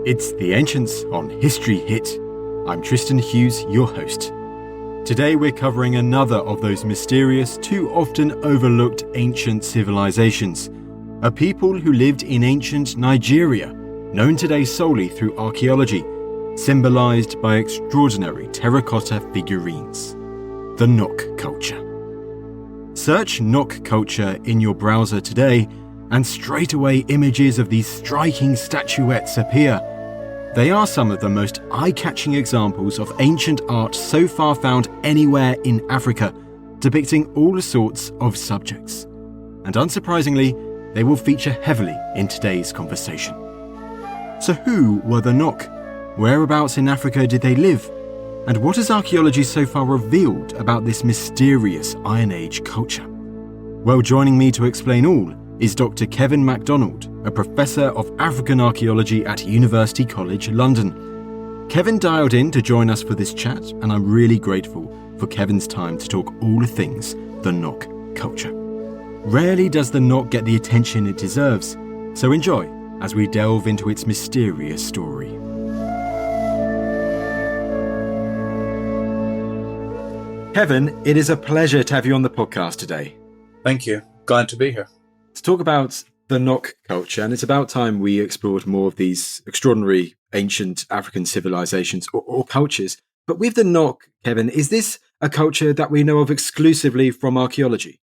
It's The Ancients on History Hit. I'm Tristan Hughes, your host. Today we're covering another of those mysterious, too often overlooked ancient civilizations. A people who lived in ancient Nigeria, known today solely through archaeology, symbolized by extraordinary terracotta figurines. The Nok culture. Search Nok culture in your browser today, and straight away images of these striking statuettes appear. They are some of the most eye-catching examples of ancient art so far found anywhere in Africa, depicting all sorts of subjects. And unsurprisingly, they will feature heavily in today's conversation. So who were the Nok? Whereabouts in Africa did they live? And what has archaeology so far revealed about this mysterious Iron Age culture? Well, joining me to explain all is Dr. Kevin MacDonald, a professor of African archaeology at University College London. Kevin dialed in to join us for this chat, and I'm really grateful for Kevin's time to talk all things the Nok culture. Rarely does the Nok get the attention it deserves, so enjoy as we delve into its mysterious story. Kevin, it is a pleasure to have you on the podcast today. Thank you. Glad to be here. To talk about the Nok culture, and it's about time we explored more of these extraordinary ancient African civilizations or cultures. But with the Nok, Kevin, is this a culture that we know of exclusively from archaeology?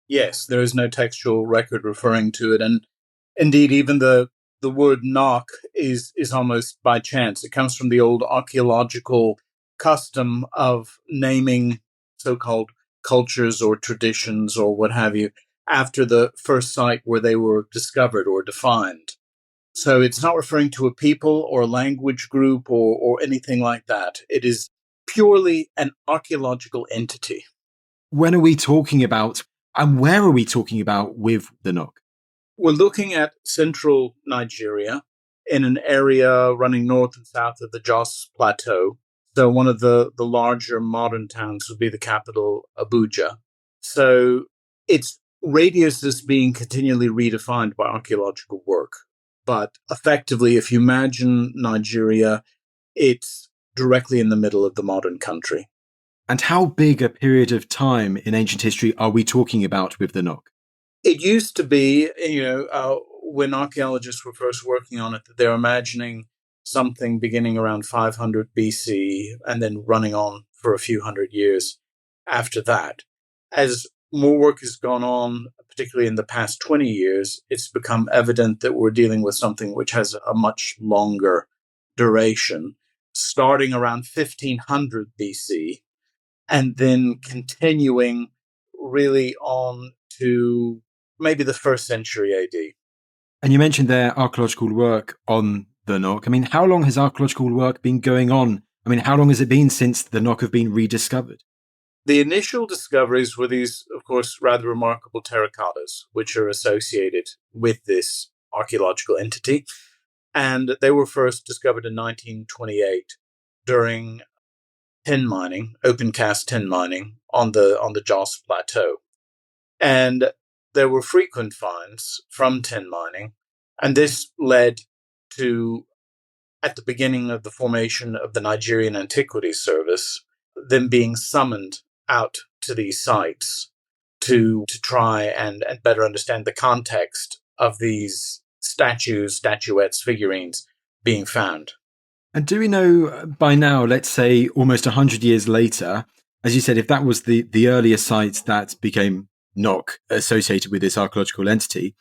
Yes, there is no textual record referring to it. And indeed, even the word Nok is almost by chance. It comes from the old archaeological custom of naming so-called cultures or traditions or what have you after the first site where they were discovered or defined. So it's not referring to a people or a language group or anything like that. It is purely an archaeological entity. When are we talking about, and where are we talking about with the Nok? We're looking at central Nigeria in an area running north and south of the Jos Plateau. So one of the larger modern towns would be the capital, Abuja. So its radius is being continually redefined by archaeological work. But effectively, if you imagine Nigeria, it's directly in the middle of the modern country. And how big a period of time in ancient history are we talking about with the Nok? It used to be, when archaeologists were first working on it, that they're imagining something beginning around 500 BC and then running on for a few hundred years after that. As more work has gone on, particularly in the past 20 years, it's become evident that we're dealing with something which has a much longer duration, starting around 1500 BC and then continuing really on to maybe the first century AD. And you mentioned there archaeological work on the Nok. I mean, how long has archaeological work been going on? I mean, how long has it been since the Nok have been rediscovered? The initial discoveries were these, of course, rather remarkable terracottas, which are associated with this archaeological entity. And they were first discovered in 1928 during tin mining, open cast tin mining on the Jos Plateau. And there were frequent finds from tin mining. And this led to, at the beginning of the formation of the Nigerian Antiquities Service, them being summoned out to these sites to try and better understand the context of these statues, statuettes, figurines being found. And do we know by now, let's say almost 100 years later, as you said, if that was the earlier sites that became Nok associated with this archaeological entity,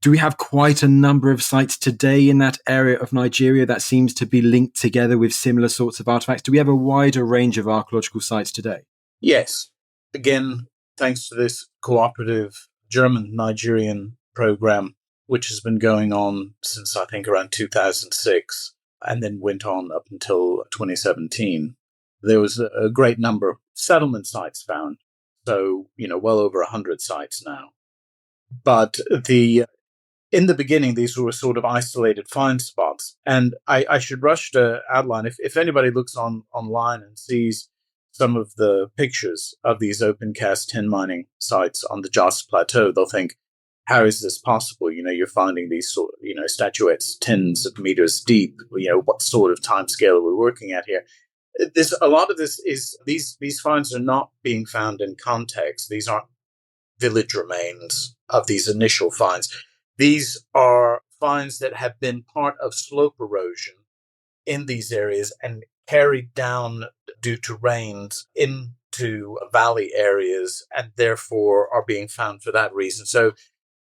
do we have quite a number of sites today in that area of Nigeria that seems to be linked together with similar sorts of artifacts? Do we have a wider range of archaeological sites today? Yes. Again, thanks to this cooperative German-Nigerian program, which has been going on since, I think, around 2006, and then went on up until 2017, there was a great number of settlement sites found. So, well over 100 sites now. But in the beginning, these were sort of isolated find spots. And I should rush to outline, if anybody looks online and sees some of the pictures of these open cast tin mining sites on the Jos Plateau, they'll think, how is this possible? You're finding these statuettes tens of meters deep. What sort of time scale are we working at here? A lot of this is these finds are not being found in context. These aren't village remains of these initial finds. These are finds that have been part of slope erosion in these areas and carried down due to rains into valley areas, and therefore are being found for that reason. So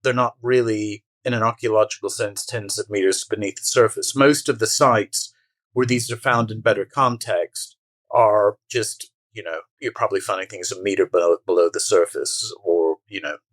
they're not really, in an archaeological sense, tens of meters beneath the surface. Most of the sites where these are found in better context are just, you're probably finding things a meter below the surface, or,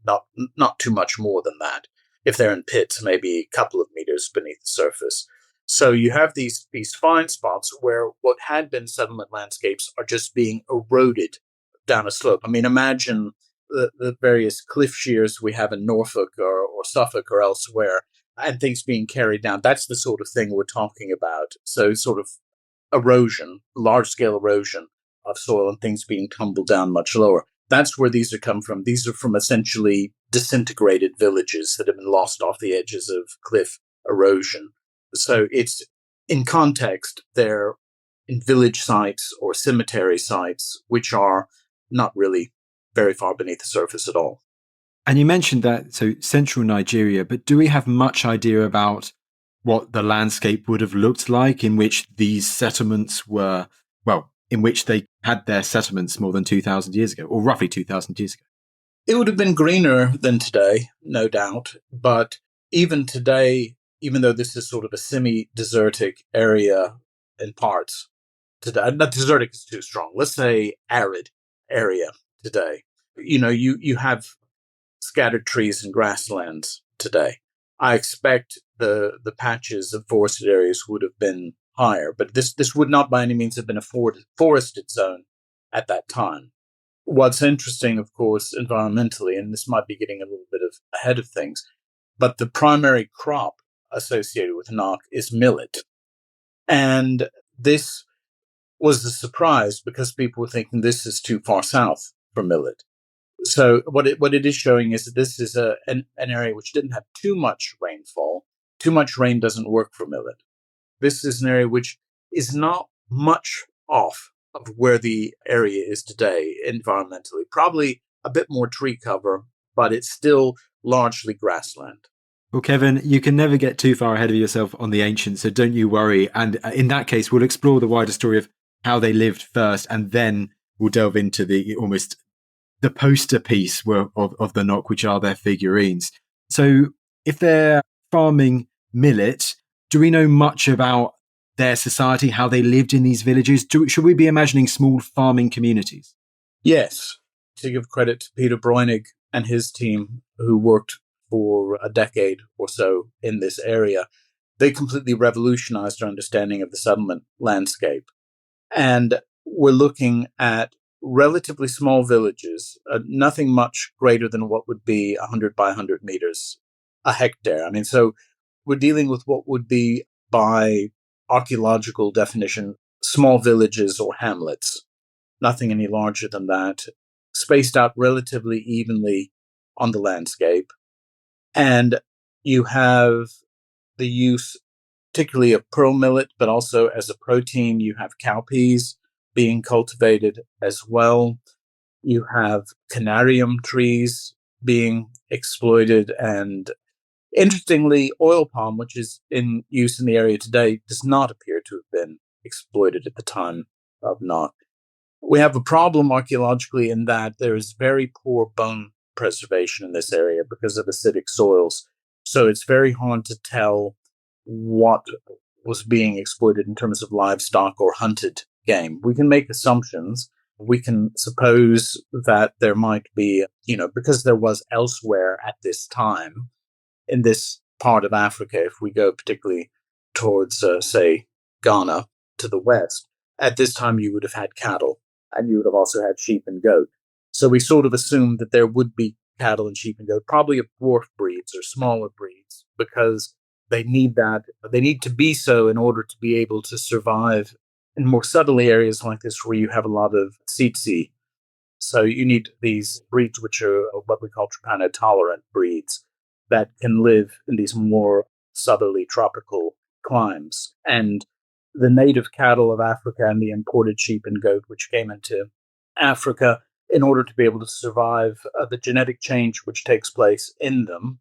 not too much more than that. If they're in pits, maybe a couple of meters beneath the surface. So you have these fine spots where what had been settlement landscapes are just being eroded down a slope. I mean, imagine the various cliff shears we have in Norfolk or Suffolk or elsewhere, and things being carried down. That's the sort of thing we're talking about. So sort of erosion, large-scale erosion of soil and things being tumbled down much lower. That's where these are come from. These are from essentially disintegrated villages that have been lost off the edges of cliff erosion. So it's, in context, they're in village sites or cemetery sites, which are not really very far beneath the surface at all. And you mentioned that, so central Nigeria, but do we have much idea about what the landscape would have looked like in which these settlements were, in which they had their settlements more than 2,000 years ago, or roughly 2,000 years ago? It would have been greener than today, no doubt. But even today, even though this is sort of a semi-desertic area in parts today, not desertic is too strong, let's say arid area today, you have scattered trees and grasslands today. I expect the patches of forested areas would have been higher, but this would not by any means have been a forested zone at that time. What's interesting, of course, environmentally, and this might be getting a little bit ahead of things, but the primary crop associated with Knock is millet. And this was a surprise because people were thinking this is too far south for millet. So what it is showing is that this is an area which didn't have too much rainfall. Too much rain doesn't work for millet. This is an area which is not much off of where the area is today environmentally. Probably a bit more tree cover, but it's still largely grassland. Well, Kevin, you can never get too far ahead of yourself on the ancients, so don't you worry. And in that case, we'll explore the wider story of how they lived first, and then we'll delve into the poster piece of the Knock, which are their figurines. So if they're farming millet, do we know much about their society, how they lived in these villages? Should we be imagining small farming communities? Yes. To give credit to Peter Breunig and his team, who worked for a decade or so in this area, they completely revolutionized our understanding of the settlement landscape. And we're looking at relatively small villages, nothing much greater than what would be 100 by 100 meters, a hectare. I mean, so we're dealing with what would be, by archaeological definition, small villages or hamlets, nothing any larger than that, spaced out relatively evenly on the landscape. And you have the use, particularly of pearl millet, but also as a protein, you have cowpeas being cultivated as well. You have canarium trees being exploited. And interestingly, oil palm, which is in use in the area today, does not appear to have been exploited at the time of Knock. We have a problem archaeologically in that there is very poor bone preservation in this area because of acidic soils. So it's very hard to tell what was being exploited in terms of livestock or hunted game. We can make assumptions. We can suppose that there might be, because there was elsewhere at this time in this part of Africa, if we go particularly towards, say, Ghana to the west, at this time you would have had cattle, and you would have also had sheep and goat. So we sort of assumed that there would be cattle and sheep and goat, probably of dwarf breeds or smaller breeds, because they need that. They need to be so in order to be able to survive in more southerly areas like this where you have a lot of tsetse. So you need these breeds which are what we call trypano-tolerant breeds. that can live in these more southerly tropical climes. And the native cattle of Africa and the imported sheep and goat, which came into Africa in order to be able to survive the genetic change which takes place in them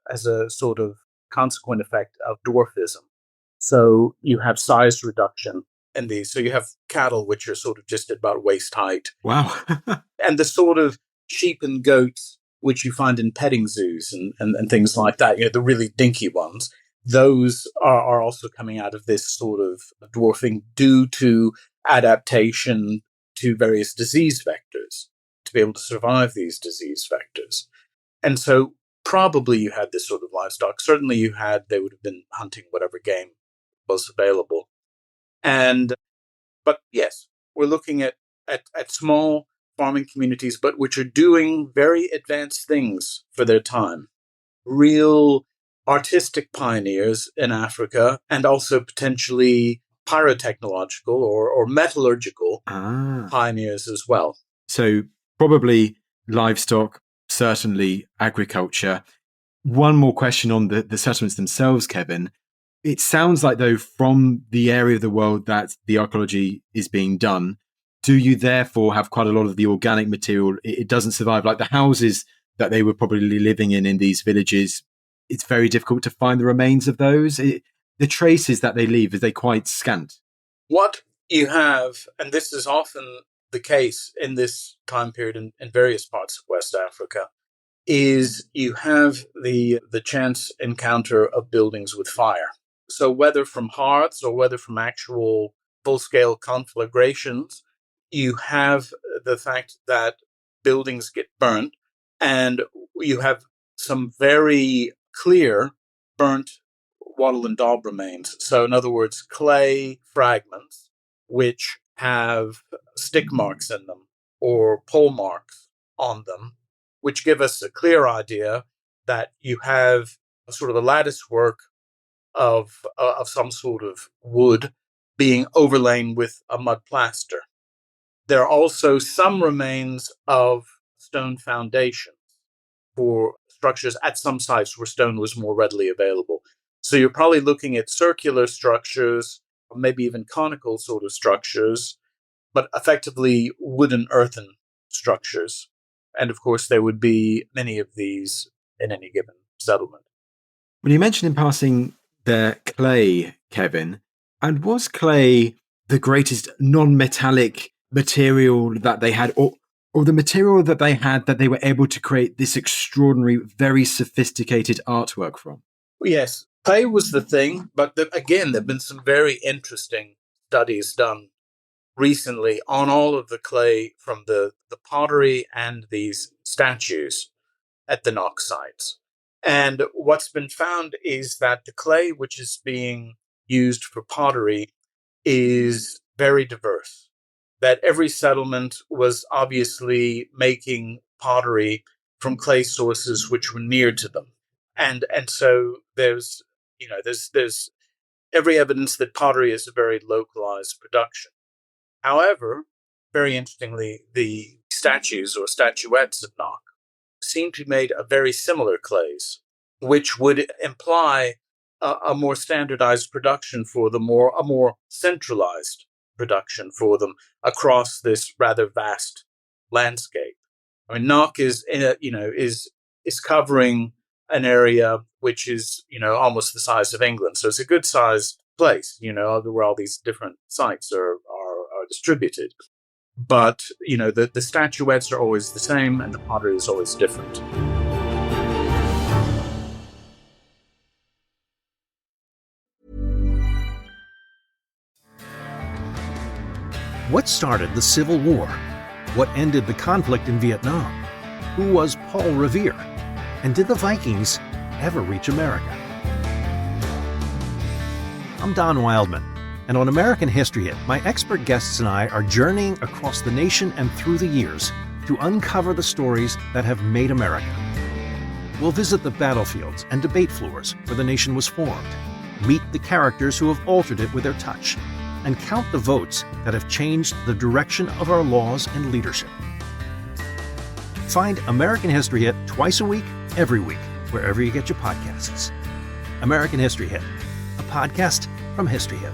as a sort of consequent effect of dwarfism. So you have size reduction in these. So you have cattle which are sort of just about waist height. Wow. And the sort of sheep and goats which you find in petting zoos and things like that, the really dinky ones, those are also coming out of this sort of dwarfing due to adaptation to various disease vectors to be able to survive these disease vectors. And so probably you had this sort of livestock. Certainly they would have been hunting whatever game was available. But yes, we're looking at small farming communities, but which are doing very advanced things for their time. Real artistic pioneers in Africa, and also potentially pyrotechnological or metallurgical pioneers as well. So probably livestock, certainly agriculture. One more question on the settlements themselves, Kevin. It sounds like, though, from the area of the world that the archaeology is being done, do you therefore have quite a lot of the organic material? It doesn't survive, like the houses that they were probably living in these villages. It's very difficult to find the remains of those. The traces that they leave, are they quite scant? What you have, and this is often the case in this time period in various parts of West Africa, is you have the chance encounter of buildings with fire. So whether from hearths or whether from actual full-scale conflagrations, you have the fact that buildings get burnt, and you have some very clear burnt wattle and daub remains. So in other words, clay fragments which have stick marks in them or pole marks on them, which give us a clear idea that you have sort of a lattice work of some sort of wood being overlain with a mud plaster. There are also some remains of stone foundations for structures at some sites where stone was more readily available. So you're probably looking at circular structures, maybe even conical sort of structures, but effectively wooden earthen structures. And of course, there would be many of these in any given settlement. When you mentioned in passing the clay, Kevin, and was clay the greatest non-metallic material that they had, or the material that they had that they were able to create this extraordinary, very sophisticated artwork from? Yes, clay was the thing, but again, there have been some very interesting studies done recently on all of the clay from the pottery and these statues at the Knock sites. And what's been found is that the clay which is being used for pottery is very diverse. That every settlement was obviously making pottery from clay sources which were near to them. And so there's every evidence that pottery is a very localized production. However, very interestingly, the statues or statuettes at Knock seem to be made of very similar clays, which would imply a more standardized production for them, or a more centralized production for them across this rather vast landscape. I mean, Knock is covering an area which is almost the size of England, so it's a good sized place. Where all these different sites are distributed. But, the statuettes are always the same and the pottery is always different. What started the Civil War? What ended the conflict in Vietnam? Who was Paul Revere? And did the Vikings ever reach America? I'm Don Wildman, and on American History Hit, my expert guests and I are journeying across the nation and through the years to uncover the stories that have made America. We'll visit the battlefields and debate floors where the nation was formed, meet the characters who have altered it with their touch, and count the votes that have changed the direction of our laws and leadership. Find American History Hit twice a week, every week, wherever you get your podcasts. American History Hit, a podcast from History Hit.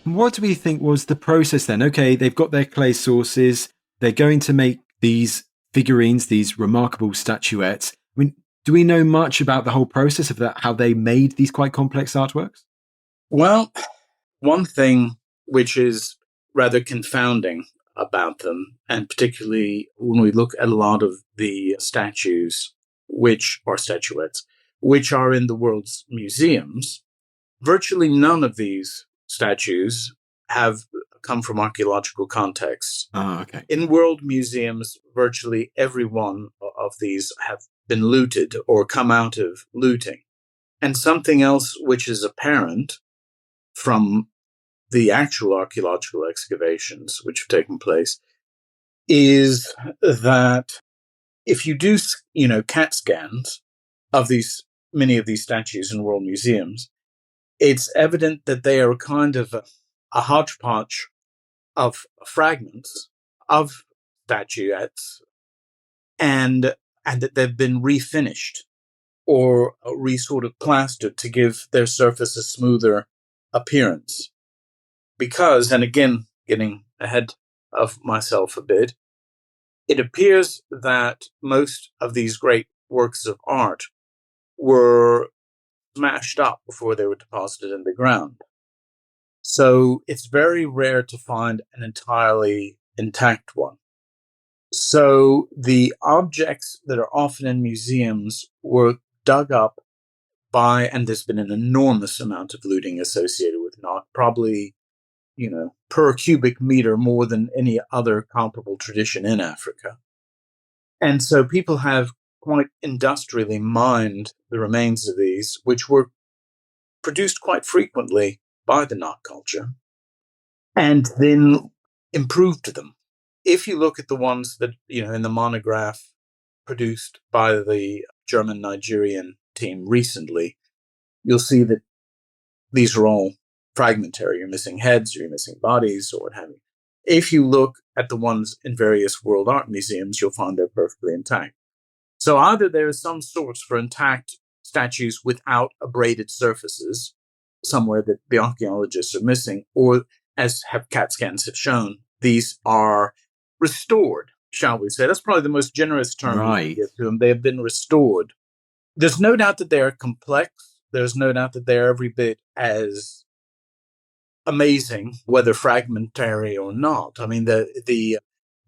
What do we think was the process then? Okay, they've got their clay sources. They're going to make these figurines, these remarkable statuettes. I mean, do we know much about the whole process of that, how they made these quite complex artworks? Well, one thing which is rather confounding about them, and particularly when we look at a lot of the statues, which are statuettes, which are in the world's museums, virtually none of these statues have come from archaeological contexts. Ah, okay. In world museums, virtually every one of these have been looted or come out of looting. And something else which is apparent from the actual archaeological excavations which have taken place is that if you do, CAT scans of many of these statues in world museums, it's evident that they are kind of a hodgepodge of fragments of statuettes and that they've been refinished or sort of plastered to give their surface a smoother appearance. Because, and again, getting ahead of myself a bit, it appears that most of these great works of art were smashed up before they were deposited in the ground. So it's very rare to find an entirely intact one. So the objects that are often in museums were dug up by, and there's been an enormous amount of looting associated with not probably, per cubic meter more than any other comparable tradition in Africa. And so people have quite industrially mined the remains of these, which were produced quite frequently by the Nok culture, and then improved them. If you look at the ones that, in the monograph produced by the German-Nigerian team recently, you'll see that these are all fragmentary. You're missing heads, or you're missing bodies, or what have you. If you look at the ones in various world art museums, you'll find they're perfectly intact. So either there is some source for intact statues without abraded surfaces somewhere that the archaeologists are missing, or, as CAT scans have shown, these are restored, shall we say. That's probably the most generous term Right. you can give to them. They have been restored. There's no doubt that they are complex. There's no doubt that they're every bit as amazing, whether fragmentary or not. I mean,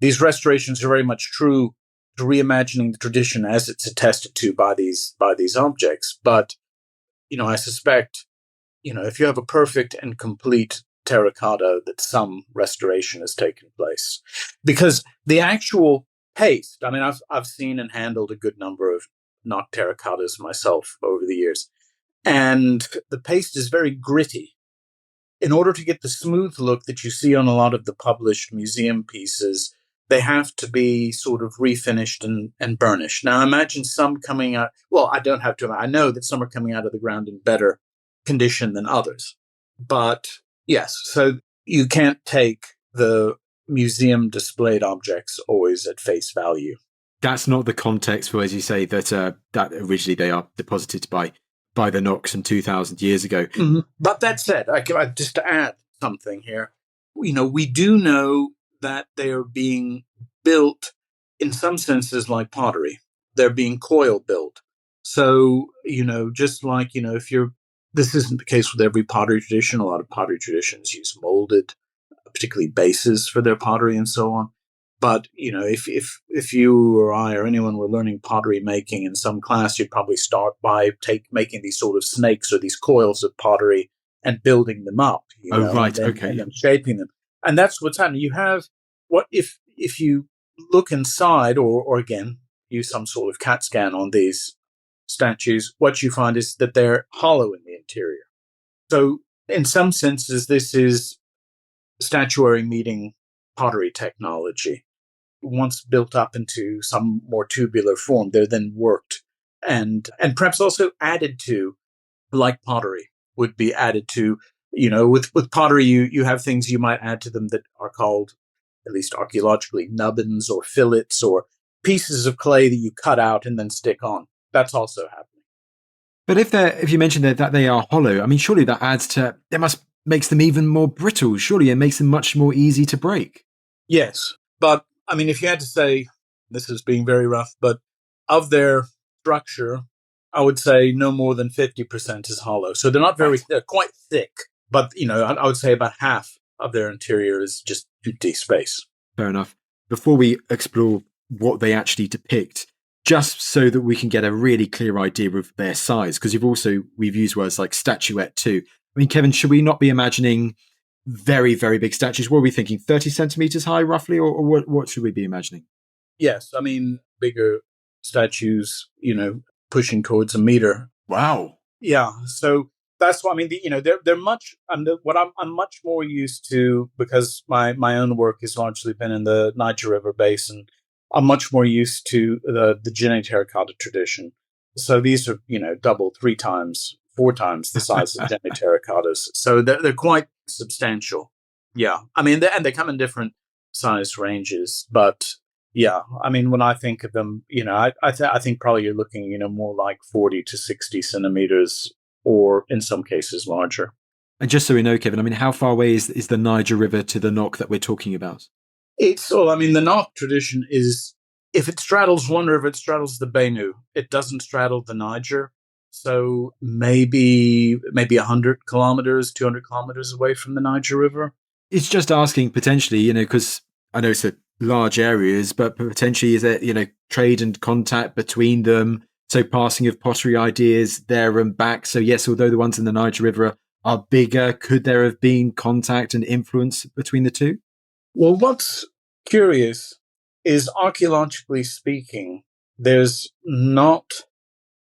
these restorations are very much true to reimagining the tradition as it's attested to by these objects. But, I suspect, if you have a perfect and complete terracotta, that some restoration has taken place. Because the actual paste, I mean, I've seen and handled a good number of Nok terracottas myself over the years, and the paste is very gritty. In order to get the smooth look that you see on a lot of the published museum pieces, they have to be sort of refinished and burnished. Now, imagine some coming out, well, I don't have to, I know that some are coming out of the ground in better condition than others. But yes, so you can't take the museum displayed objects always at face value. That's not the context for, as you say, that originally they are deposited by the Nok some 2,000 years ago. Mm-hmm. But that said, I just to add something here, we do know that they are being built in some senses like pottery. They're being coil built. So, just like, this isn't the case with every pottery tradition. A lot of pottery traditions use molded, particularly bases for their pottery and so on. But, if you or I or anyone were learning pottery making in some class, you'd probably start by making these sort of snakes or these coils of pottery and building them up. Right. And Okay. And then shaping them. And that's what's happening. You have if you look inside or again, use some sort of CAT scan on these statues, what you find is that they're hollow in the interior. So in some senses, this is statuary meeting pottery technology. once built up into some more tubular form, they're then worked and perhaps also added to, like pottery would be added to. With pottery, you have things you might add to them that are called, at least archaeologically, nubbins or fillets or pieces of clay that you cut out and then stick on. That's also happening. But if you mentioned that they are hollow, I mean, surely that makes them even more brittle. Surely it makes them much more easy to break. Yes, but I mean, if you had to say, this is being very rough, but of their structure, I would say no more than 50% is hollow. So they're quite thick, but I would say about half of their interior is just empty space. Fair enough. Before we explore what they actually depict, just so that we can get a really clear idea of their size, because we've used words like statuette too. I mean, Kevin, should we not be imagining very, very big statues? What are we thinking? 30 centimeters high, roughly, or what should we be imagining? Yes, I mean, bigger statues, pushing towards a meter. Wow. Yeah, so that's what I mean. They're much. What I'm much more used to, because my own work has largely been in the Niger River basin. I'm much more used to the Guinea terracotta tradition. So these are double, 3 times, 4 times the size of Guinea terracottas. So they're quite substantial. Yeah, I mean, they come in different size ranges, but yeah, I mean, when I think of them, I think probably you're looking, more like 40 to 60 centimeters, or in some cases larger. And just so we know, Kevin, I mean, how far away is the Niger River to the Nok that we're talking about? The Nok tradition is, if it straddles one river, it straddles the Benue. It doesn't straddle the Niger. So maybe 100 kilometers, 200 kilometers away from the Niger River. It's just asking potentially, because I know it's a large areas, but potentially is there, trade and contact between them? So passing of pottery ideas there and back. So yes, although the ones in the Niger River are bigger, could there have been contact and influence between the two? Well, what's curious is, archaeologically speaking, there's not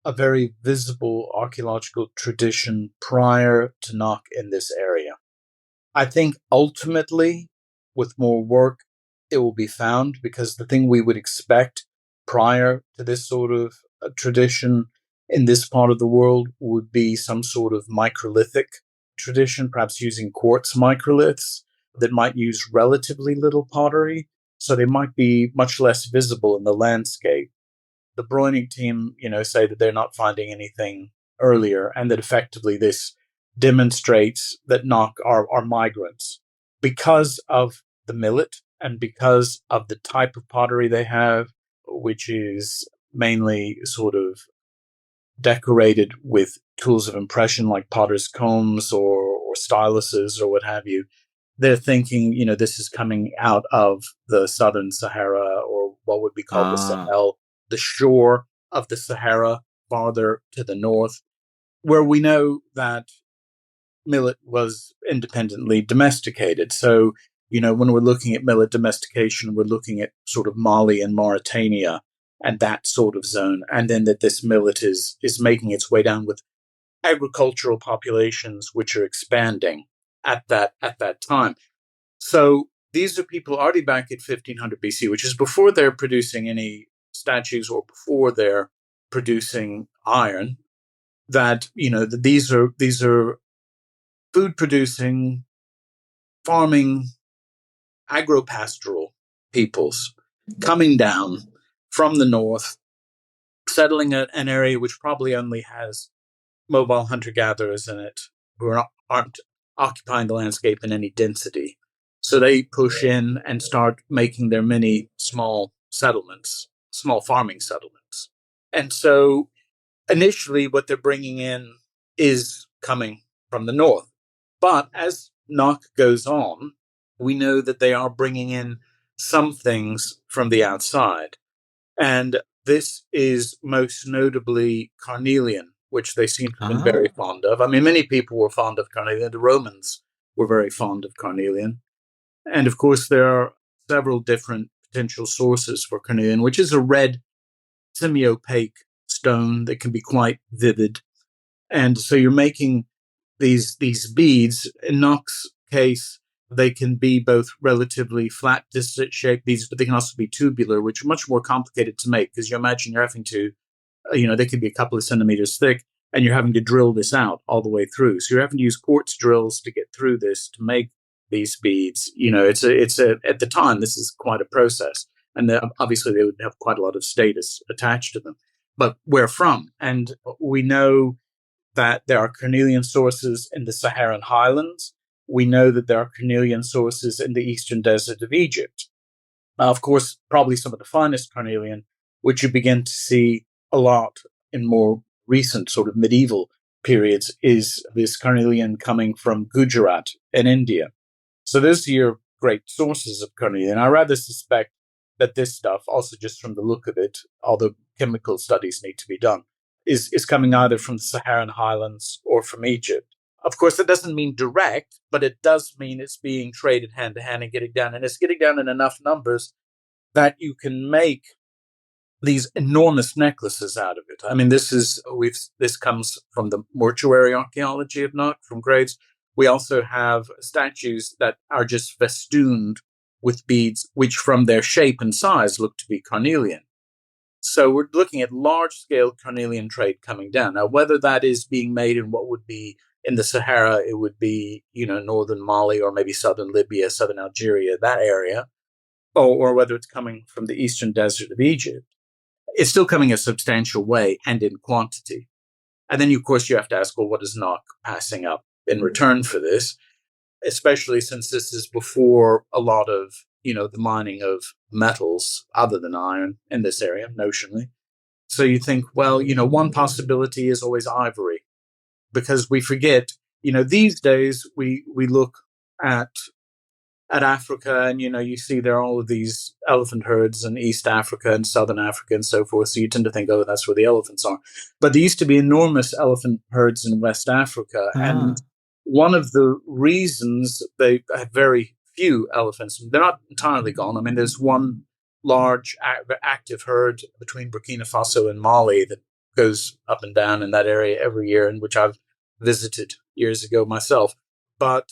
a very visible archaeological tradition prior to Nok in this area. I think ultimately, with more work, it will be found, because the thing we would expect prior to this sort of tradition in this part of the world would be some sort of microlithic tradition, perhaps using quartz microliths that might use relatively little pottery. So they might be much less visible in the landscape. The Breuning team, say that they're not finding anything earlier, and that effectively this demonstrates that Nok are migrants because of the millet and because of the type of pottery they have, which is mainly sort of decorated with tools of impression like potter's combs or styluses or what have you. They're thinking, this is coming out of the southern Sahara, or what would be called the Sahel, the shore of the Sahara farther to the north, where we know that millet was independently domesticated. So, when we're looking at millet domestication, we're looking at sort of Mali and Mauritania and that sort of zone. And then that this millet is making its way down with agricultural populations which are expanding at that time. So these are people already back at 1500 BC, which is before they're producing any statues or before they're producing iron. That these are food producing, farming, agropastoral peoples coming down from the north, settling at an area which probably only has mobile hunter-gatherers in it, who aren't occupying the landscape in any density. So they push in and start making their many small settlements, small farming settlements. And so initially what they're bringing in is coming from the north. But as Nok goes on, we know that they are bringing in some things from the outside. And this is most notably carnelian, which they seem to have been very fond of. I mean, many people were fond of carnelian. The Romans were very fond of carnelian. And of course, there are several different potential sources for carnelian, which is a red, semi-opaque stone that can be quite vivid. And so you're making these beads. In Nok's case, They can be both relatively flat disc shape, but they can also be tubular, which are much more complicated to make because you imagine you're having to, they could be a couple of centimeters thick and you're having to drill this out all the way through. So you're having to use quartz drills to get through this to make these beads. At the time, this is quite a process. And obviously they would have quite a lot of status attached to them. But where from? And we know that there are carnelian sources in the Saharan highlands. We know that there are carnelian sources in the eastern desert of Egypt. Of course, probably some of the finest carnelian, which you begin to see a lot in more recent sort of medieval periods, is this carnelian coming from Gujarat in India. So those are your great sources of carnelian. I rather suspect that this stuff, also just from the look of it, although chemical studies need to be done, is coming either from the Saharan highlands or from Egypt. Of course, that doesn't mean direct, but it does mean it's being traded hand to hand and getting down. And it's getting down in enough numbers that you can make these enormous necklaces out of it. I mean, this comes from the mortuary archaeology of Knock, from graves. We also have statues that are just festooned with beads, which from their shape and size look to be carnelian. So we're looking at large-scale carnelian trade coming down. Now, whether that is being made in what would be in the Sahara, it would be, northern Mali or maybe southern Libya, southern Algeria, that area, or whether it's coming from the eastern desert of Egypt, it's still coming a substantial way and in quantity. And then, of course, you have to ask, well, what is Knock passing up in return for this? Especially since this is before a lot of, the mining of metals other than iron in this area, notionally. So you think, well, one possibility is always ivory, because we forget, these days we look at Africa and, you see there are all of these elephant herds in East Africa and Southern Africa and so forth. So you tend to think, oh, that's where the elephants are. But there used to be enormous elephant herds in West Africa. And one of the reasons they have very few elephants, they're not entirely gone. I mean, there's one large active herd between Burkina Faso and Mali that goes up and down in that area every year, and which I've visited years ago myself. But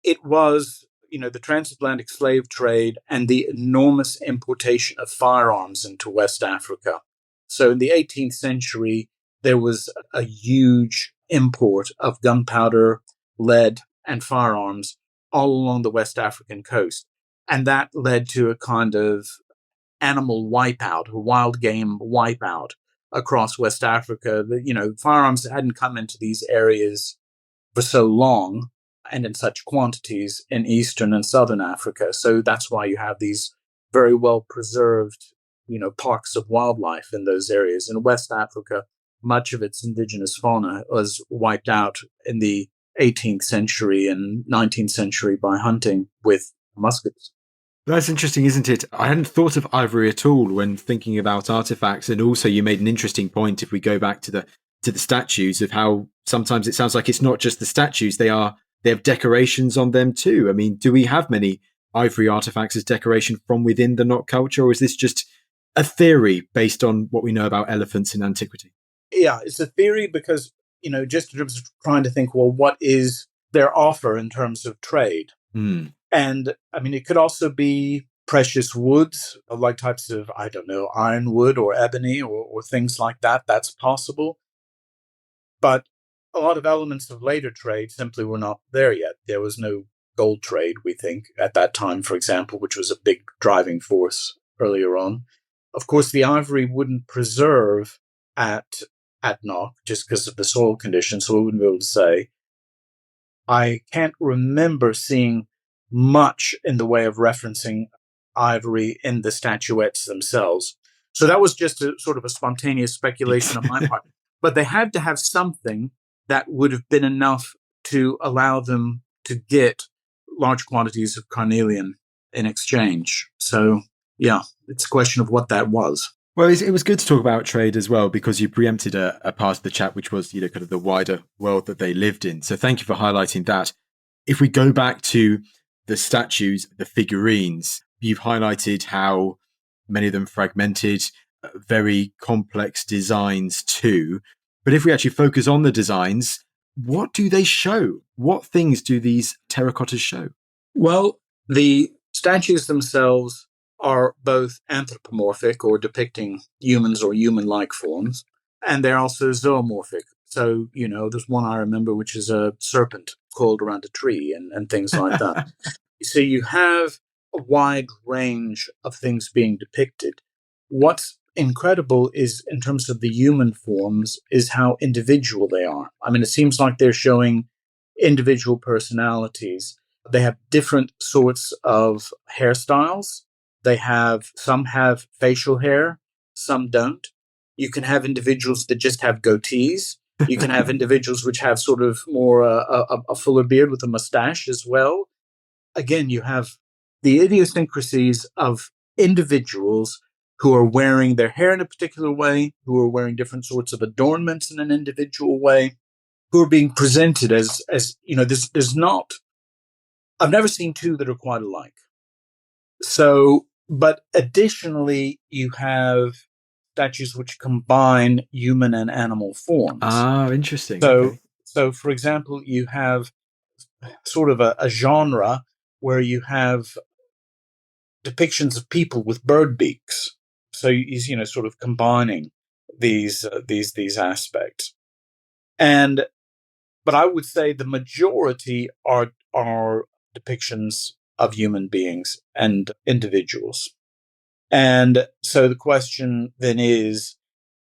it was, the transatlantic slave trade and the enormous importation of firearms into West Africa. So in the 18th century, there was a huge import of gunpowder, lead, and firearms all along the West African coast. And that led to a kind of animal wipeout, a wild game wipeout across West Africa. Firearms hadn't come into these areas for so long and in such quantities in Eastern and Southern Africa. So that's why you have these very well preserved, parks of wildlife in those areas. In West Africa, much of its indigenous fauna was wiped out in the 18th century and 19th century by hunting with muskets. That's interesting, isn't it? I hadn't thought of ivory at all when thinking about artifacts. And also you made an interesting point, if we go back to the statues, of how sometimes it sounds like it's not just the statues, they have decorations on them too. I mean, do we have many ivory artifacts as decoration from within the Knock culture, or is this just a theory based on what we know about elephants in antiquity? Yeah, it's a theory because, just in terms of trying to think, well, what is their offer in terms of trade? And I mean, it could also be precious woods, like types of, I don't know, ironwood or ebony or things like that. That's possible. But a lot of elements of later trade simply were not there yet. There was no gold trade, we think, at that time, for example, which was a big driving force earlier on. Of course, the ivory wouldn't preserve at Knock just because of the soil conditions, so we wouldn't be able to say. I can't remember seeing much in the way of referencing ivory in the statuettes themselves. So that was just a sort of a spontaneous speculation on my part. But they had to have something that would have been enough to allow them to get large quantities of carnelian in exchange. So, yeah, it's a question of what that was. Well, it was good to talk about trade as well, because you preempted a part of the chat, which was, kind of the wider world that they lived in. So thank you for highlighting that. If we go back to the statues, the figurines, you've highlighted how many of them fragmented, very complex designs too. But if we actually focus on the designs, what do they show? What things do these terracottas show? Well, the statues themselves are both anthropomorphic, or depicting humans or human-like forms, and they're also zoomorphic. So, there's one I remember, which is a serpent coiled around a tree and things like that. So you have a wide range of things being depicted. What's incredible is, in terms of the human forms, is how individual they are. I mean, it seems like they're showing individual personalities. They have different sorts of hairstyles. Some have facial hair, some don't. You can have individuals that just have goatees. You can have individuals which have sort of more a fuller beard with a mustache as well. Again, you have the idiosyncrasies of individuals who are wearing their hair in a particular way, who are wearing different sorts of adornments in an individual way, who are being presented as there's not, I've never seen two that are quite alike. So, but additionally, you have statues which combine human and animal forms. Ah, interesting. So, Okay. so for example, you have sort of a genre where you have depictions of people with bird beaks. So he's sort of combining these aspects. But I would say the majority are depictions of human beings and individuals. And so the question then is,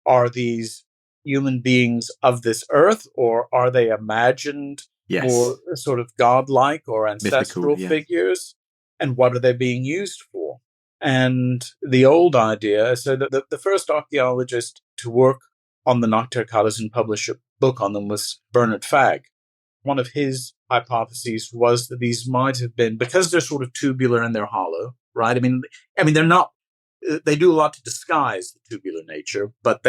are these human beings of this earth, or are they imagined, more sort of godlike or ancestral Mythical, yeah. figures? And what are they being used for? And the old idea, so the first archaeologist to work on the Knock terracottas and publish a book on them was Bernard Fagg. One of his hypotheses was that these might have been, because they're sort of tubular and they're hollow, right? I mean, they're not. They do a lot to disguise the tubular nature, but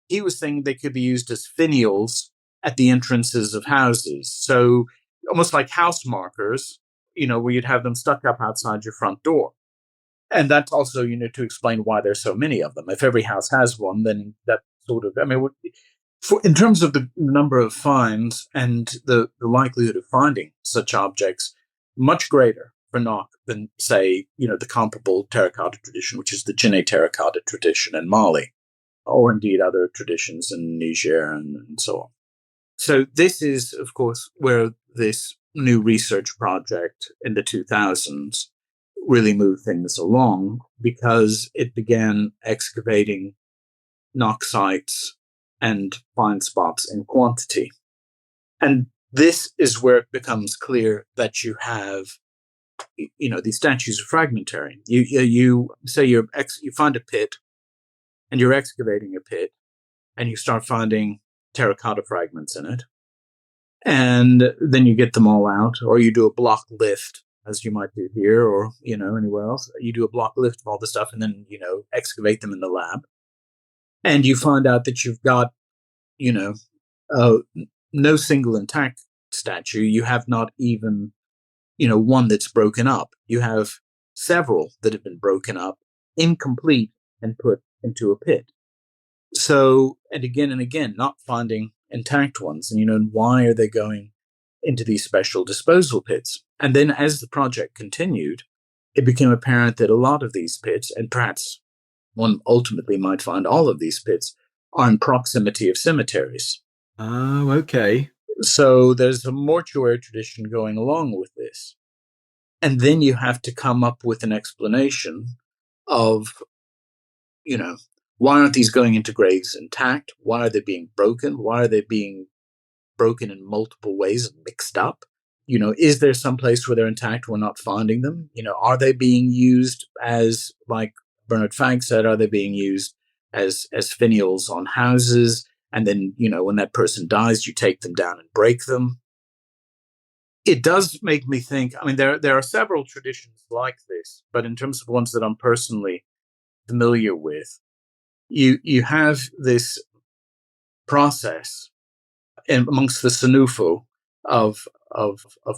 he was saying they could be used as finials at the entrances of houses. So almost like house markers, where you'd have them stuck up outside your front door. And that's also, to explain why there's so many of them. If every house has one, then that sort of, in terms of the number of finds and the likelihood of finding such objects, much greater for Knock than, say, the comparable terracotta tradition, which is the Jine terracotta tradition in Mali, or indeed other traditions in Niger and so on. So this is, of course, where this new research project in the 2000s really moved things along, because it began excavating Knock sites and find spots in quantity. And this is where it becomes clear that you have, these statues are fragmentary. You say you find a pit, and you're excavating a pit, and you start finding terracotta fragments in it. And then you get them all out, or you do a block lift, as you might do here, or, anywhere else. You do a block lift of all the stuff, and then, excavate them in the lab. And you find out that you've got, no single intact statue. You have not even, one that's broken up. You have several that have been broken up, incomplete, and put into a pit. So, and again, not finding intact ones. And, why are they going into these special disposal pits? And then as the project continued, it became apparent that a lot of these pits, and perhaps one ultimately might find all of these pits, are in proximity of cemeteries. Oh, okay. So there's a mortuary tradition going along with this. And then you have to come up with an explanation of, why aren't these going into graves intact? Why are they being broken? Why are they being broken in multiple ways and mixed up? Is there some place where they're intact, we're not finding them? Are they being used as, like Bernard Fagg said, are they being used as finials on houses? And then, when that person dies, you take them down and break them. It does make me think, there are several traditions like this, but in terms of ones that I'm personally familiar with, you have this process amongst the Senufo of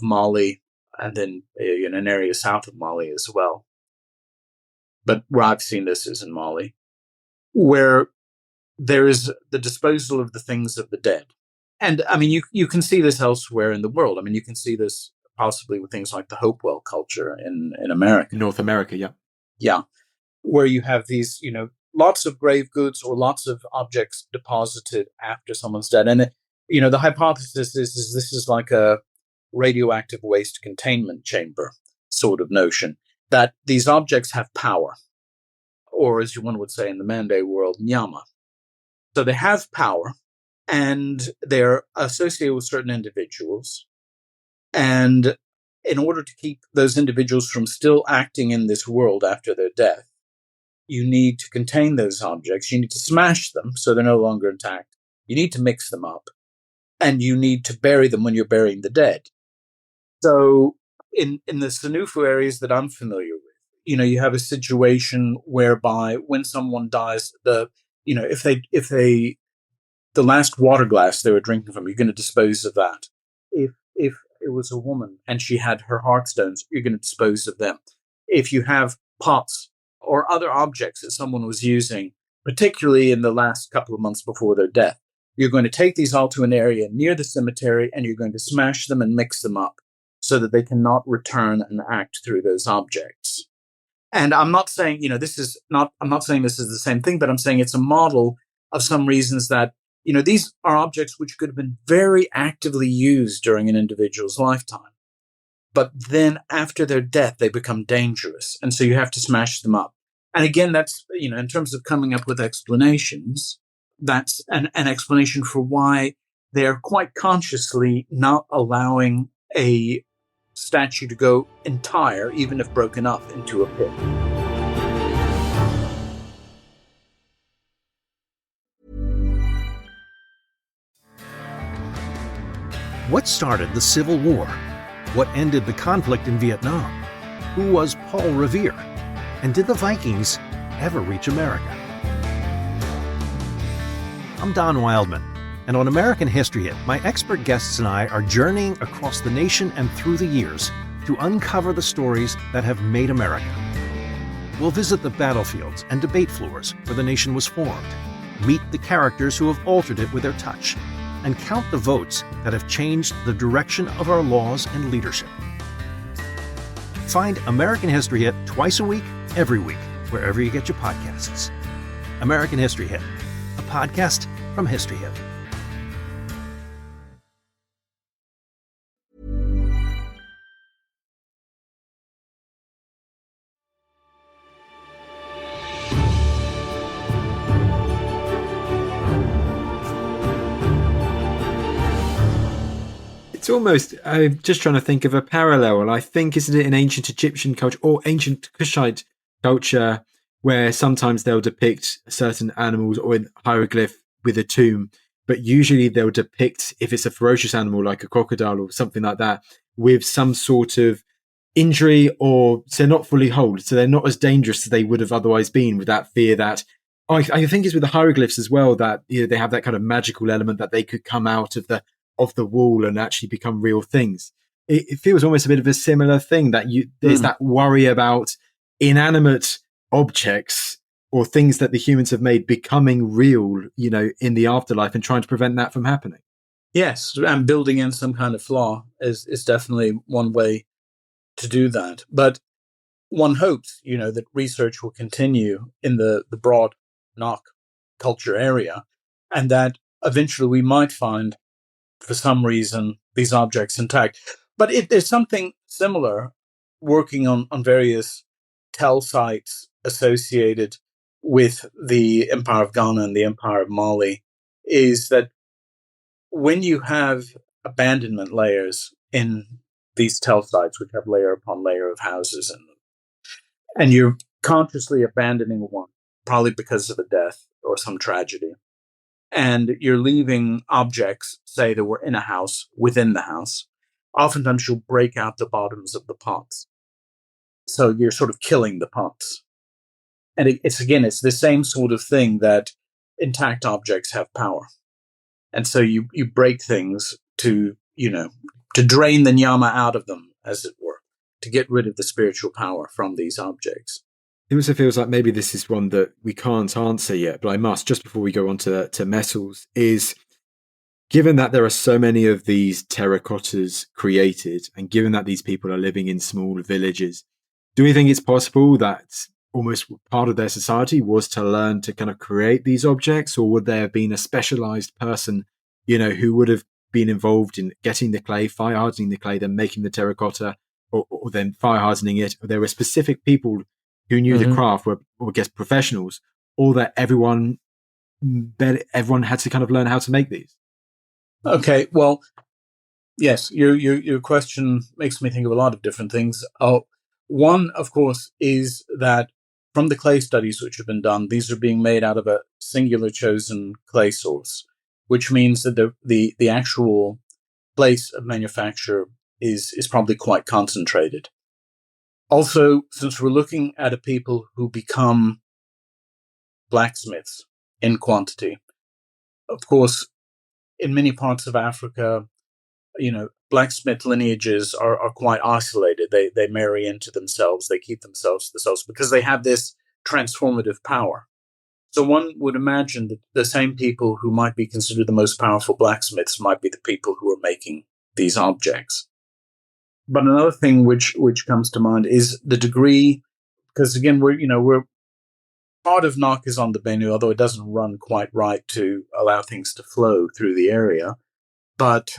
Mali, and then in an area south of Mali as well. But where I've seen this is in Mali, where there is the disposal of the things of the dead. And I mean, you can see this elsewhere in the world. I mean, you can see this possibly with things like the Hopewell culture in America. North America, yeah. Yeah, where you have these, lots of grave goods or lots of objects deposited after someone's dead. And, the hypothesis is this is like a radioactive waste containment chamber sort of notion, that these objects have power, or as one would say in the Mande world, nyama. So they have power, and they're associated with certain individuals. And in order to keep those individuals from still acting in this world after their death, you need to contain those objects. You need to smash them so they're no longer intact. You need to mix them up. And you need to bury them when you're burying the dead. So in the Sanufu areas that I'm familiar with, you have a situation whereby when someone dies, if the last water glass they were drinking from, you're going to dispose of that. If it was a woman and she had her heartstones, you're going to dispose of them. If you have pots or other objects that someone was using, particularly in the last couple of months before their death, you're going to take these all to an area near the cemetery and you're going to smash them and mix them up so that they cannot return and act through those objects. And I'm not saying, I'm not saying this is the same thing, but I'm saying it's a model of some reasons that, these are objects which could have been very actively used during an individual's lifetime. But then after their death, they become dangerous. And so you have to smash them up. And again, that's, in terms of coming up with explanations, that's an explanation for why they're quite consciously not allowing a statue to go entire, even if broken up, into a pit. What started the Civil War? What ended the conflict in Vietnam? Who was Paul Revere? And did the Vikings ever reach America? I'm Don Wildman, and on American History Hit, my expert guests and I are journeying across the nation and through the years to uncover the stories that have made America. We'll visit the battlefields and debate floors where the nation was formed, meet the characters who have altered it with their touch, and count the votes that have changed the direction of our laws and leadership. Find American History Hit twice a week, every week, wherever you get your podcasts. American History Hit, a podcast from History Hit. It's almost, I'm just trying to think of a parallel. I think, isn't it in ancient Egyptian culture or ancient Kushite culture, where sometimes they'll depict certain animals or in hieroglyph with a tomb, but usually they'll depict, if it's a ferocious animal like a crocodile or something like that, with some sort of injury, or so they're not fully whole, so they're not as dangerous as they would have otherwise been, with that fear that, I think it's with the hieroglyphs as well, that they have that kind of magical element that they could come out of the wall and actually become real things. It feels almost a bit of a similar thing, that there's that worry about inanimate objects or things that the humans have made becoming real, in the afterlife, and trying to prevent that from happening. Yes, and building in some kind of flaw is definitely one way to do that. But one hopes, that research will continue in the broad Nok culture area, and that eventually we might find, for some reason, these objects intact. But there's something similar working on various tell sites associated with the Empire of Ghana and the Empire of Mali, is that when you have abandonment layers in these tell sites, which have layer upon layer of houses in them, and you're consciously abandoning one, probably because of a death or some tragedy, and you're leaving objects, say, that were in a house, within the house, oftentimes you'll break out the bottoms of the pots. So you're sort of killing the pots. And it's the same sort of thing, that intact objects have power. And so you break things to drain the nyama out of them, as it were, to get rid of the spiritual power from these objects. It also feels like maybe this is one that we can't answer yet, but I must, just before we go on to metals, is Given that there are so many of these terracottas created, and given that these people are living in small villages, do we think it's possible that almost part of their society was to learn to kind of create these objects, or would there have been a specialized person, who would have been involved in getting the clay, fire hardening the clay, then making the terracotta, or then fire hardening it? Or there were specific people who knew the craft, or I guess professionals, or that everyone had to kind of learn how to make these? Okay, well, yes, your question makes me think of a lot of different things. One, of course, is that from the clay studies which have been done, these are being made out of a singular chosen clay source, which means that the actual place of manufacture is probably quite concentrated. Also, since we're looking at a people who become blacksmiths in quantity, of course, in many parts of Africa, blacksmith lineages are quite isolated. They marry into themselves. They keep themselves to themselves because they have this transformative power. So one would imagine that the same people who might be considered the most powerful blacksmiths might be the people who are making these objects. But another thing which comes to mind is the degree, because again, we're part of Knock is on the Benue, although it doesn't run quite right to allow things to flow through the area. But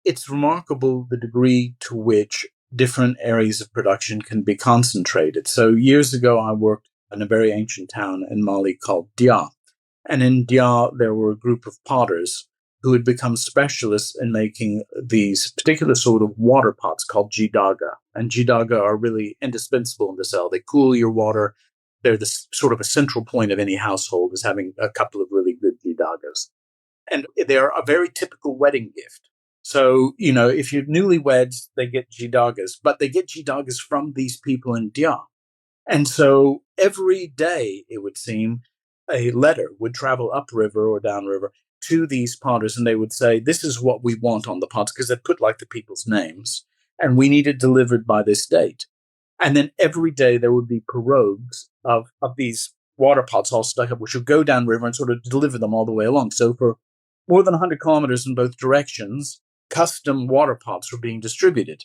it's remarkable the degree to which different areas of production can be concentrated. So years ago, I worked in a very ancient town in Mali called Dia. And in Dia, there were a group of potters who had become specialists in making these particular sort of water pots called jidaga. And jidaga are really indispensable in the cell. They cool your water. They're the sort of a central point of any household, is having a couple of really good jidagas. And they're a very typical wedding gift. So, if you're newlyweds, they get jidagas, but they get jidagas from these people in Dia. And so every day, it would seem, a letter would travel upriver or downriver to these potters, and they would say, this is what we want on the pots, because they put like the people's names, and we need it delivered by this date. And then every day there would be pirogues of these water pots all stuck up, which would go downriver and sort of deliver them all the way along. So for more than 100 kilometers in both directions, custom water pots were being distributed.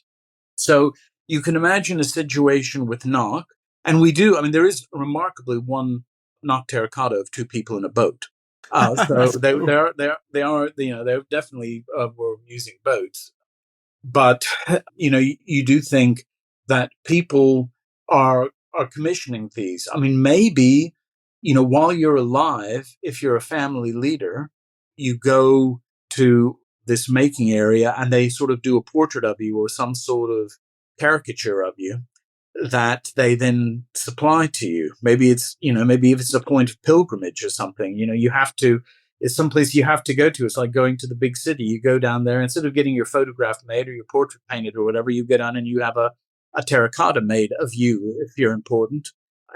So you can imagine a situation with Knock, and there is remarkably one Knock terracotta of two people in a boat. So they definitely were using boats. But, you do think that people are commissioning these. Maybe, while you're alive, if you're a family leader, you go to this making area and they sort of do a portrait of you or some sort of caricature of you that they then supply to you. Maybe it's, maybe if it's a point of pilgrimage or something, it's someplace you have to go to. It's like going to the big city. You go down there, instead of getting your photograph made or your portrait painted or whatever, you go down and you have a terracotta made of you if you're important,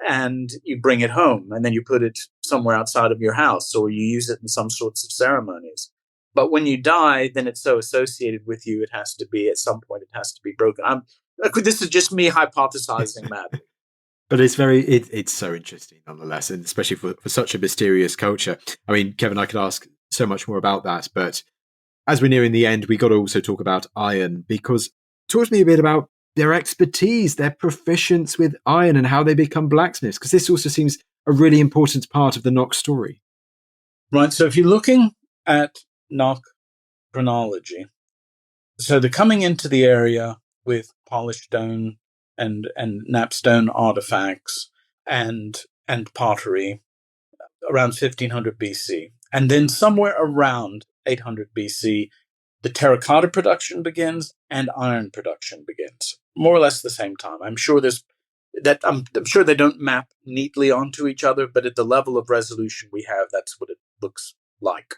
and you bring it home and then you put it somewhere outside of your house, or you use it in some sorts of ceremonies. But when you die, then it's so associated with you, at some point, it has to be broken. This is just me hypothesizing madly. But it's so interesting nonetheless, and especially for such a mysterious culture. Kevin, I could ask so much more about that, but as we're nearing the end, we got to also talk about iron, because talk to me a bit about their expertise, their proficience with iron, and how they become blacksmiths, because this also seems a really important part of the Knock story. Right, so if you're looking at Knock chronology, so they're coming into the area with polished stone and napstone artifacts and pottery around 1500 BC. And then somewhere around 800 BC, the terracotta production begins and iron production begins, more or less the same time. I'm sure I'm sure they don't map neatly onto each other, but at the level of resolution we have, that's what it looks like.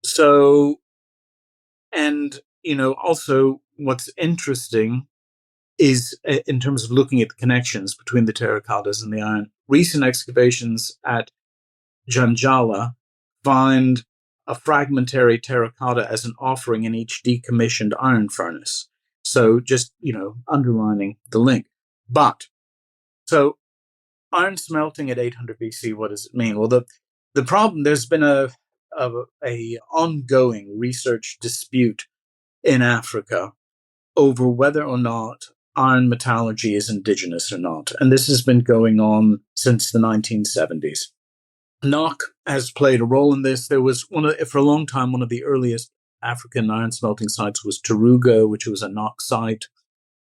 So, and, also what's interesting is, in terms of looking at the connections between the terracottas and the iron, recent excavations at Janjala find a fragmentary terracotta as an offering in each decommissioned iron furnace. So just, underlining the link. But, so iron smelting at 800 BC, what does it mean? Well, the problem, there's been a of a ongoing research dispute in Africa over whether or not iron metallurgy is indigenous or not. And this has been going on since the 1970s. Knock has played a role in this. There was for a long time, one of the earliest African iron smelting sites was Tarugo, which was a Knock site.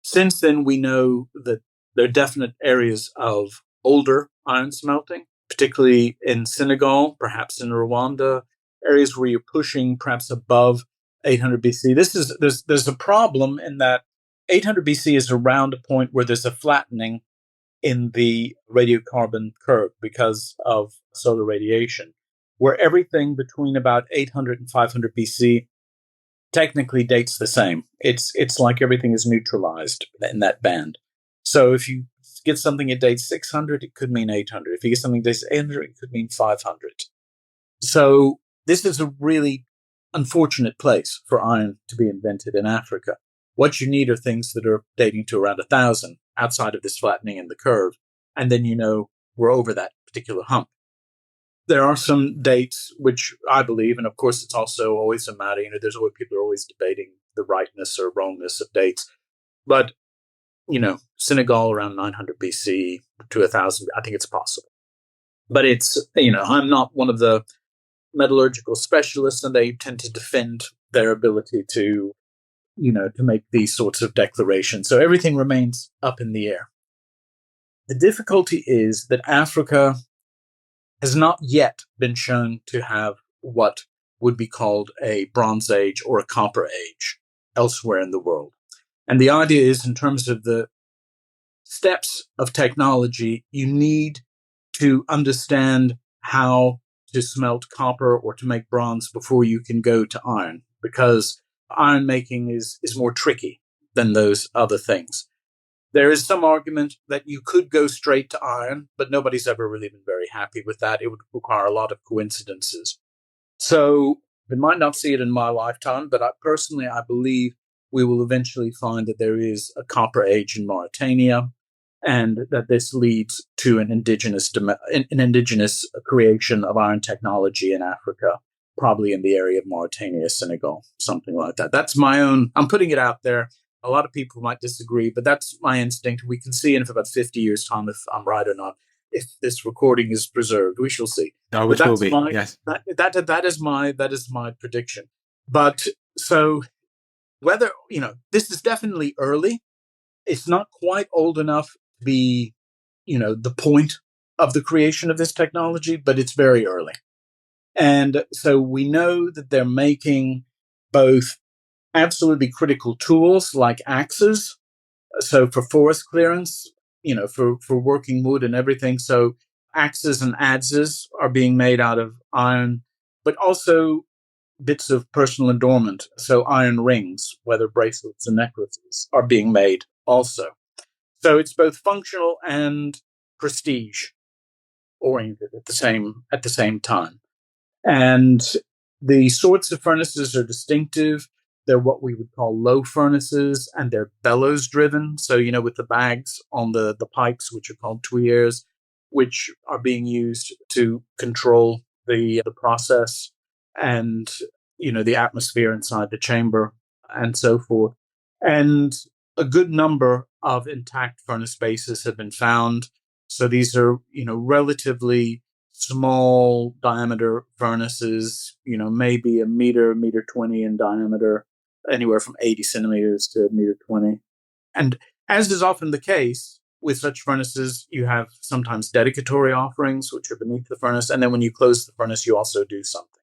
Since then, we know that there are definite areas of older iron smelting, particularly in Senegal, perhaps in Rwanda, areas where you're pushing perhaps above 800 BC. There's a problem in that 800 BC is around a point where there's a flattening in the radiocarbon curve because of solar radiation, where everything between about 800 and 500 BC technically dates the same. It's like everything is neutralized in that band. So if you get something that dates 600, it could mean 800. If you get something that dates 800, it could mean 500. So this is a really unfortunate place for iron to be invented in Africa. What you need are things that are dating to around 1,000 outside of this flattening in the curve. And then we're over that particular hump. There are some dates which I believe, and of course it's also always a matter, people are always debating the rightness or wrongness of dates. But, Senegal around 900 BC to 1,000, I think it's possible. But I'm not one of the metallurgical specialists, and they tend to defend their ability to make these sorts of declarations. So everything remains up in the air. The difficulty is that Africa has not yet been shown to have what would be called a Bronze Age or a Copper Age elsewhere in the world. And the idea is, in terms of the steps of technology, you need to understand how to smelt copper or to make bronze before you can go to iron, because iron making is more tricky than those other things. There is some argument that you could go straight to iron, but nobody's ever really been very happy with that. It would require a lot of coincidences. So we might not see it in my lifetime, but I believe we will eventually find that there is a copper age in Mauritania, and that this leads to an indigenous creation of iron technology in Africa, probably in the area of Mauritania, Senegal, something like that. That's my own, I'm putting it out there. A lot of people might disagree, but that's my instinct. We can see in about 50 years' time if I'm right or not. If this recording is preserved, we shall see. Oh, which will be, yes. That is my prediction. But so whether, this is definitely early. It's not quite old enough to be, the point of the creation of this technology, but it's very early. And so we know that they're making both absolutely critical tools like axes. So for forest clearance, for working wood and everything. So axes and adzes are being made out of iron, but also bits of personal adornment. So iron rings, whether bracelets and necklaces, are being made also. So it's both functional and prestige oriented at the same time. And the sorts of furnaces are distinctive. They're what we would call low furnaces, and they're bellows driven. So, with the bags on the pikes, which are called tuyères, which are being used to control the process and, the atmosphere inside the chamber and so forth. And a good number of intact furnace bases have been found. So these are, relatively small diameter furnaces, maybe a meter 20 in diameter, anywhere from 80 centimeters to meter 20. And as is often the case with such furnaces, you have sometimes dedicatory offerings, which are beneath the furnace. And then when you close the furnace, you also do something.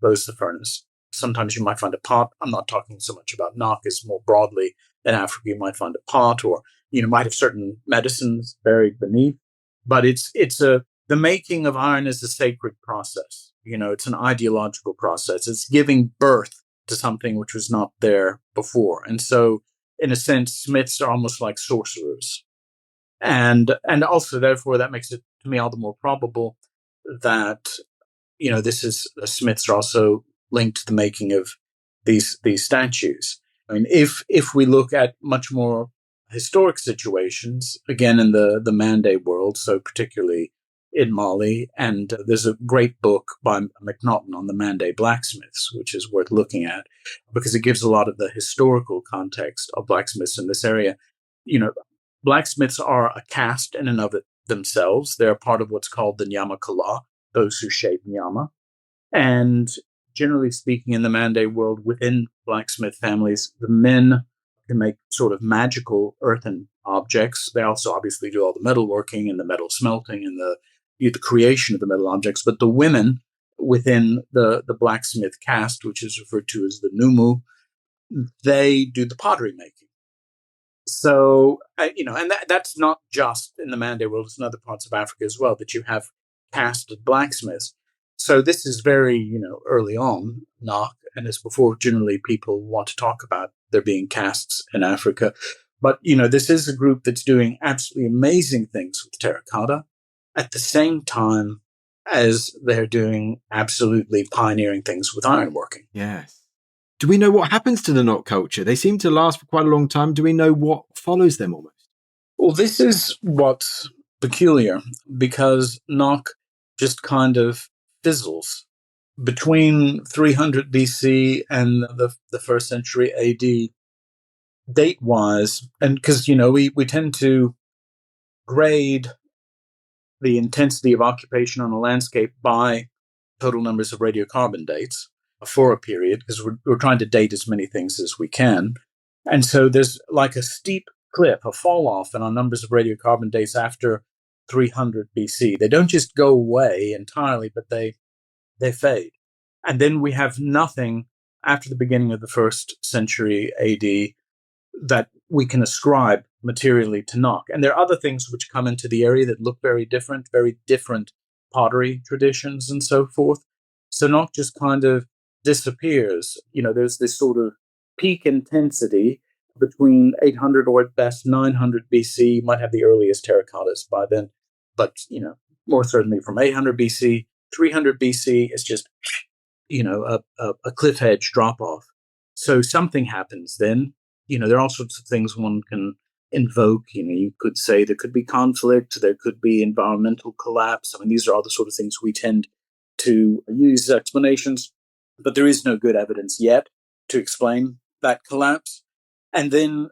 Close the furnace. Sometimes you might find a pot. I'm not talking so much about knock as more broadly in Africa. You might find a pot, or, might have certain medicines buried beneath. But the making of iron is a sacred process. It's an ideological process. It's giving birth to something which was not there before. And so, in a sense, smiths are almost like sorcerers. And also, therefore, that makes it, to me, all the more probable that, the smiths are also linked to the making of these statues. I mean, if we look at much more historic situations, again, in the Mande world, so particularly in Mali. And there's a great book by McNaughton on the Mande blacksmiths, which is worth looking at because it gives a lot of the historical context of blacksmiths in this area. Blacksmiths are a caste in and of themselves. They're part of what's called the Nyama Kala, those who shape Nyama. And generally speaking, in the Mande world, within blacksmith families, the men can make sort of magical earthen objects. They also obviously do all the metalworking and the metal smelting and the creation of the metal objects. But the women within the blacksmith caste, which is referred to as the Numu, they do the pottery making. So, and that's not just in the Mande world, it's in other parts of Africa as well, that you have casted blacksmiths. So this is very, early on, Knock, and it's before generally people want to talk about there being castes in Africa. But, this is a group that's doing absolutely amazing things with terracotta at the same time as they're doing absolutely pioneering things with ironworking. Yes. Do we know what happens to the Nok culture? They seem to last for quite a long time. Do we know what follows them almost? Well, this is what's peculiar, because Nok just kind of fizzles between 300 BC and the first century AD, date-wise. And because, we tend to grade the intensity of occupation on a landscape by total numbers of radiocarbon dates for a period, because we're trying to date as many things as we can. And so there's like a steep cliff, a fall off in our numbers of radiocarbon dates after 300 BC. They don't just go away entirely, but they fade. And then we have nothing after the beginning of the first century AD that we can ascribe materially to Nok. And there are other things which come into the area that look very different pottery traditions and so forth. So Nok just kind of disappears. There's this sort of peak intensity between 800 or at best 900 BC. You might have the earliest terracottas by then, but, more certainly from 800 BC, 300 BC, it's just, a cliff edge drop off. So something happens then. There are all sorts of things one can invoke. You could say there could be conflict, there could be environmental collapse. I mean, these are all the sort of things we tend to use as explanations, but there is no good evidence yet to explain that collapse. And then,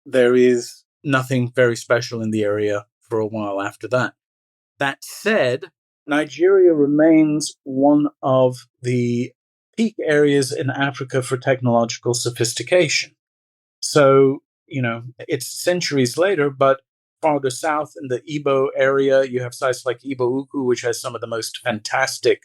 there is nothing very special in the area for a while after that. That said, Nigeria remains one of the peak areas in Africa for technological sophistication. So, it's centuries later, but farther south in the Igbo area, you have sites like Igbo Ukwu, which has some of the most fantastic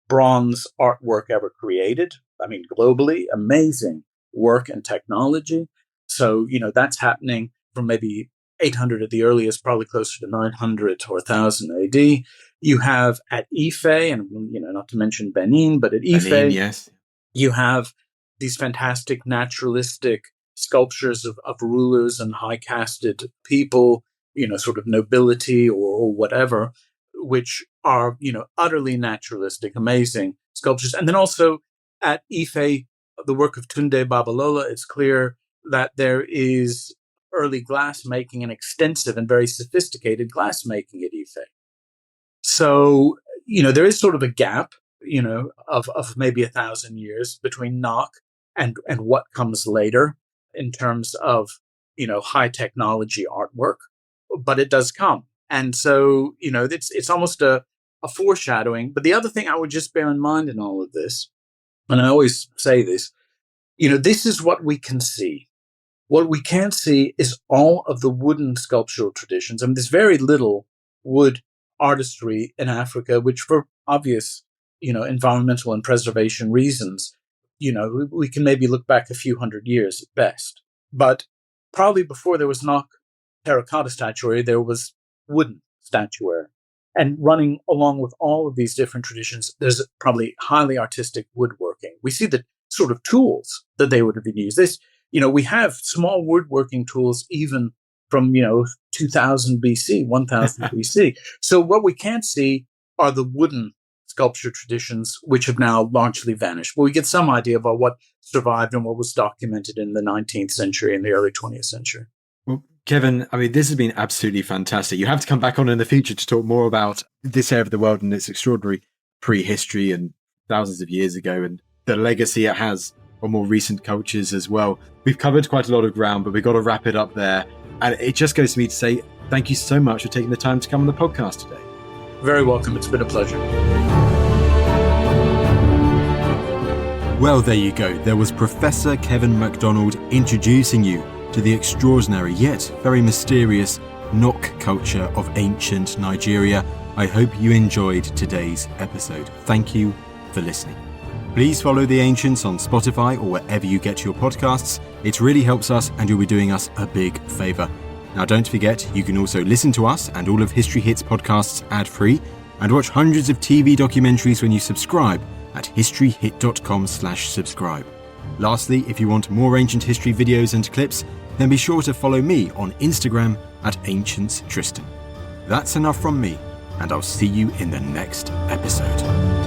bronze artwork ever created. I mean, globally, amazing work and technology. So, that's happening from maybe 800 at the earliest, probably closer to 900 or 1000 AD. You have at Ife, and, not to mention Benin, but at Ife, Benin, yes. You have these fantastic naturalistic sculptures of rulers and high-casted people, sort of nobility or whatever, which are, utterly naturalistic, amazing sculptures. And then also at Ife, the work of Tunde Babalola, it's clear that there is early glassmaking and extensive and very sophisticated glassmaking at Ife. So, there is sort of a gap, of maybe 1,000 years between Nok and what comes later in terms of, high technology artwork, but it does come. And so, it's almost a foreshadowing. But the other thing I would just bear in mind in all of this, and I always say this, this is what we can see. What we can't see is all of the wooden sculptural traditions. I mean, there's very little wood artistry in Africa, which for obvious, environmental and preservation reasons, we can maybe look back a few hundred years at best. But probably before there was Nok terracotta statuary, there was wooden statuary. And running along with all of these different traditions, there's probably highly artistic woodworking. We see the sort of tools that they would have used. We have small woodworking tools even from, 2000 BC, 1000 BC. So what we can't see are the wooden sculpture traditions, which have now largely vanished. But we get some idea about what survived and what was documented in the 19th century and the early 20th century. Well, Kevin, I mean, this has been absolutely fantastic. You have to come back on in the future to talk more about this area of the world and its extraordinary prehistory and thousands of years ago and the legacy it has on more recent cultures as well. We've covered quite a lot of ground, but we've got to wrap it up there. And it just goes to me to say thank you so much for taking the time to come on the podcast today. Very welcome. It's been a pleasure. Well, there you go. There was Professor Kevin MacDonald introducing you to the extraordinary yet very mysterious Nok culture of ancient Nigeria. I hope you enjoyed today's episode. Thank you for listening. Please follow The Ancients on Spotify or wherever you get your podcasts. It really helps us and you'll be doing us a big favour. Now don't forget, you can also listen to us and all of History Hits podcasts ad-free and watch hundreds of TV documentaries when you subscribe at historyhit.com/subscribe. Lastly, if you want more ancient history videos and clips, then be sure to follow me on Instagram at AncientsTristan. That's enough from me, and I'll see you in the next episode.